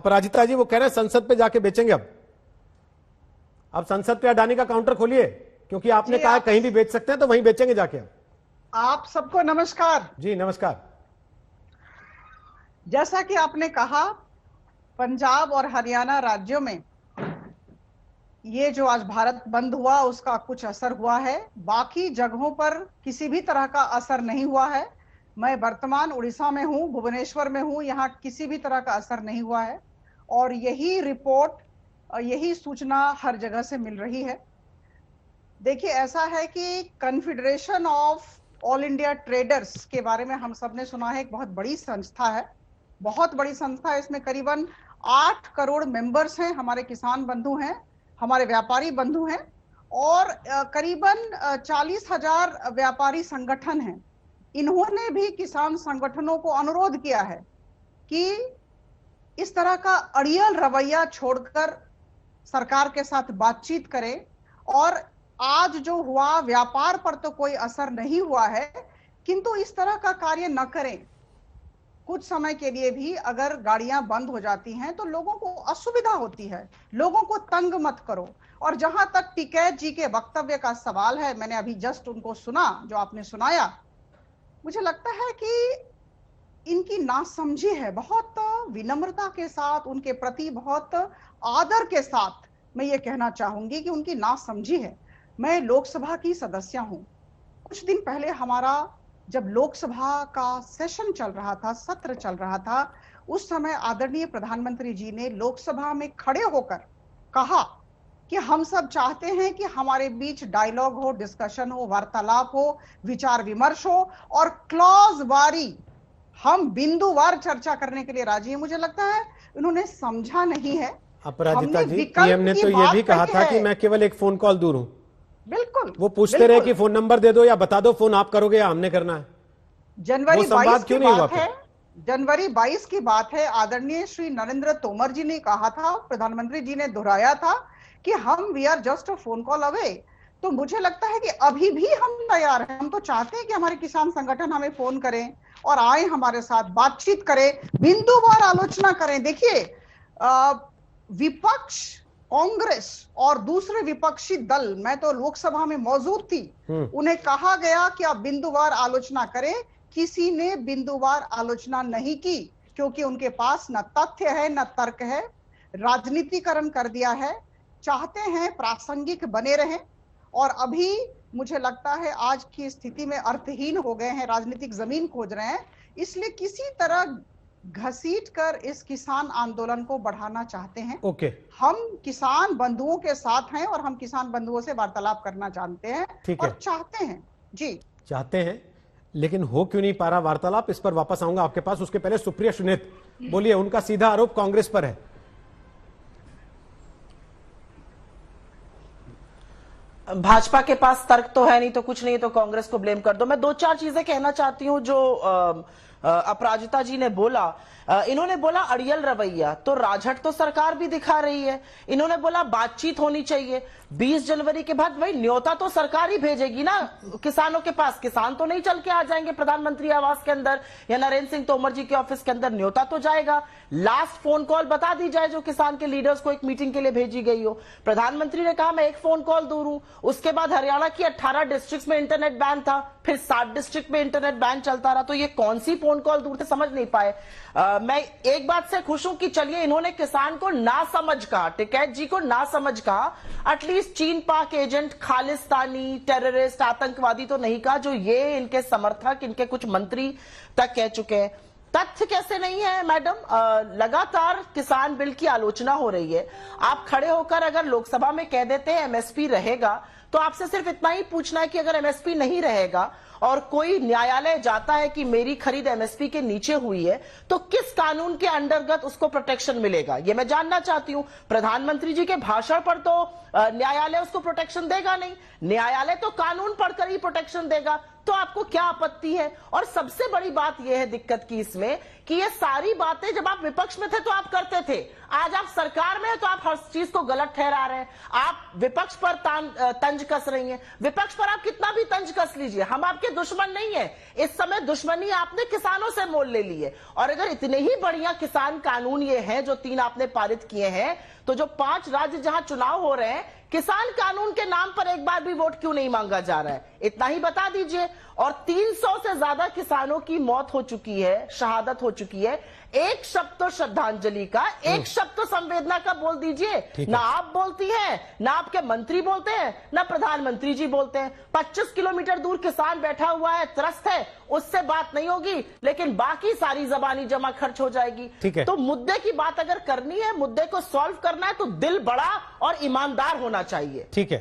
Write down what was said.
अपराजिता जी वो कह रहे हैं संसद पे जाके बेचेंगे। अब संसद पे अडानी का काउंटर खोलिए, क्योंकि आपने कहा कहीं भी बेच सकते हैं, तो वहीं बेचेंगे जाके। आप सबको नमस्कार जी नमस्कार। जैसा कि आपने कहा, पंजाब और हरियाणा राज्यों में ये जो आज भारत बंद हुआ उसका कुछ असर हुआ है, बाकी जगहों पर किसी भी तरह का असर नहीं हुआ है। मैं वर्तमान उड़ीसा में हूं, भुवनेश्वर में हूं, यहाँ किसी भी तरह का असर नहीं हुआ है और यही रिपोर्ट, यही सूचना हर जगह से मिल रही है। देखिए, ऐसा है कि confederation of all India traders के बारे में हम सब ने सुना है, एक बहुत बड़ी संस्था है, बहुत बड़ी संस्था है। इसमें करीबन 8 करोड़ मेंबर्स हैं, हमारे किसान बंधु हैं, हमारे व्यापारी बंधु हैं और करीबन 40,000 व्यापारी संगठन हैं। इन्होंने भी किसान संगठनों को अनुरोध किया है कि इस तरह का अड़ियल रवैया छोड़कर सरकार के साथ बातचीत करें। और आज जो हुआ, व्यापार पर तो कोई असर नहीं हुआ है, किंतु इस तरह का कार्य न करें। कुछ समय के लिए भी अगर गाड़ियां बंद हो जाती हैं तो लोगों को असुविधा होती है, लोगों को तंग मत करो। और जहां तक टिकैत जी के वक्तव्य का सवाल है, मैंने अभी जस्ट उनको सुना जो आपने सुनाया, मुझे लगता है कि इनकी नासमझी है। बहुत विनम्रता के साथ, उनके प्रति बहुत आदर के साथ मैं ये कहना चाहूंगी कि उनकी नासमझी है। मैं लोकसभा की सदस्य हूं। कुछ दिन पहले हमारा जब लोकसभा का सेशन चल रहा था, सत्र चल रहा था, उस समय आदरणीय प्रधानमंत्री जी ने लोकसभा में खड़े होकर कहा कि हम सब चाहते हैं कि हमारे बीच डायलॉग हो, डिस्कशन हो, वार्तालाप हो, विचार विमर्श हो और क्लॉज वारी, हम बिंदुवार चर्चा करने के लिए राजी हैं। मुझे लगता है उन्होंने समझा नहीं है। अपराजिता जी, पीएम ने तो ये भी कहा था कि मैं केवल एक फोन कॉल दूर हूं। बिल्कुल, वो पूछते रहे कि फोन नंबर दे दो या बता दो, फोन आप करोगे या हमने करना है। जनवरी 22 क्यों नहीं हुआ? जनवरी 22 की बात है। आदरणीय श्री नरेंद्र तोमर जी ने कहा था, प्रधानमंत्री जी ने दोहराया था कि हम we are just a phone call away. तो मुझे लगता है कि अभी भी हम तैयार हैं। हम तो चाहते हैं कि हमारे किसान संगठन हमें फोन करें और आए, हमारे साथ बातचीत करें, बिंदुवार आलोचना करें। देखिए, विपक्ष, कांग्रेस और दूसरे विपक्षी दल, मैं तो लोकसभा में मौजूद थी, उन्हें कहा गया कि आप बिंदुवार आलोचना करें। किसी ने बिंदुवार आलोचना नहीं की, क्योंकि उनके पास न तथ्य है न तर्क है, राजनीतिकरण कर दिया है। चाहते हैं प्रासंगिक बने रहें और अभी मुझे लगता है आज की स्थिति में अर्थहीन हो गए हैं, राजनीतिक जमीन खोज रहे हैं। इसलिए किसी तरह घसीट कर इस किसान आंदोलन को बढ़ाना चाहते हैं। हम किसान बंधुओं के साथ हैं और हम किसान बंधुओं से वार्तालाप करना जानते हैं और चाहते हैं। जी चाहते हैं, लेकिन हो क्यों नहीं पा रहा वार्तालाप? इस पर वापस आऊंगा आपके पास। उसके पहले सुप्रिया सुनेत बोलिए, उनका सीधा आरोप कांग्रेस पर है। भाजपा के पास तर्क तो है नहीं तो कुछ नहीं, तो कांग्रेस को ब्लेम कर दो। मैं 2-4 चीजें कहना चाहती हूं जो अपराजिता जी ने बोला। इन्होंने बोला अड़ियल रवैया, तो राजहट तो सरकार भी दिखा रही है। इन्होंने बोला बातचीत होनी चाहिए। 20 जनवरी के बाद भाई न्योता तो सरकार ही भेजेगी ना किसानों के पास। किसान तो नहीं चल के आ जाएंगे प्रधानमंत्री आवास के अंदर या नरेंद्र सिंह तोमर जी के ऑफिस के अंदर, न्योता तो जाएगा। लास्ट फोन कॉल बता दी जाए जो किसान के लीडर्स को एक मीटिंग के लिए भेजी गई हो। प्रधानमंत्री ने कहा मैं एक फोन कॉल दूर हूं। उसके बाद हरियाणा की 18 डिस्ट्रिक्ट में इंटरनेट बैन था, फिर 7 डिस्ट्रिक्ट में इंटरनेट बैन चलता रहा। तो ये कौन सी फोन कॉल दूर थे, समझ नहीं पाए। मैं एक बात से खुश हूं कि चलिए इन्होंने किसान को ना समझ कहा, टिकैत जी को ना समझ कहा। एटलीस्ट चीन पाक एजेंट, खालिस्तानी, टेररिस्ट, आतंकवादी तो नहीं कहा, जो ये इनके समर्थक, इनके कुछ मंत्री तक कह चुके हैं। तथ्य कैसे नहीं है मैडम? लगातार किसान बिल की आलोचना हो रही है। आप खड़े होकर अगर लोकसभा में कह देते हैं एमएसपी रहेगा, तो आपसे सिर्फ इतना ही पूछना है कि अगर एमएसपी नहीं रहेगा और कोई न्यायालय जाता है कि मेरी खरीद एमएसपी के नीचे हुई है, तो किस कानून के अंतर्गत उसको प्रोटेक्शन मिलेगा, ये मैं जानना चाहती हूं। प्रधानमंत्री जी के भाषण पर तो न्यायालय उसको प्रोटेक्शन देगा नहीं, न्यायालय तो कानून पढ़कर ही प्रोटेक्शन देगा। तो आपको क्या आपत्ति है? और सबसे बड़ी बात यह है दिक्कत की इसमें कि ये सारी बातें जब आप विपक्ष में थे तो आप करते थे, आज आप सरकार में है तो आप हर चीज को गलत ठहरा रहे हैं। आप विपक्ष पर तंज कस रही हैं। विपक्ष पर आप कितना भी तंज कस लीजिए, हम आपके दुश्मन नहीं है। इस समय दुश्मनी आपने किसानों से मोल ले ली है। और अगर इतने ही बढ़िया किसान कानून ये हैं जो 3 आपने पारित किए हैं, तो जो 5 राज्य जहां चुनाव हो रहे हैं, किसान कानून के नाम पर एक बार भी वोट क्यों नहीं मांगा जा रहा है, इतना ही बता दीजिए। और 300 से ज्यादा किसानों की मौत हो चुकी है, शहादत हो चुकी है। एक शब्द तो श्रद्धांजलि का, एक शब्द तो संवेदना का बोल दीजिए। ना आप बोलती हैं, ना आपके मंत्री बोलते हैं, ना प्रधानमंत्री जी बोलते हैं। 25 किलोमीटर दूर किसान बैठा हुआ है, त्रस्त है, उससे बात नहीं होगी, लेकिन बाकी सारी जबानी जमा खर्च हो जाएगी। तो मुद्दे की बात अगर करनी है, मुद्दे को सॉल्व करना है, तो दिल बड़ा और ईमानदार होना चाहिए। ठीक है।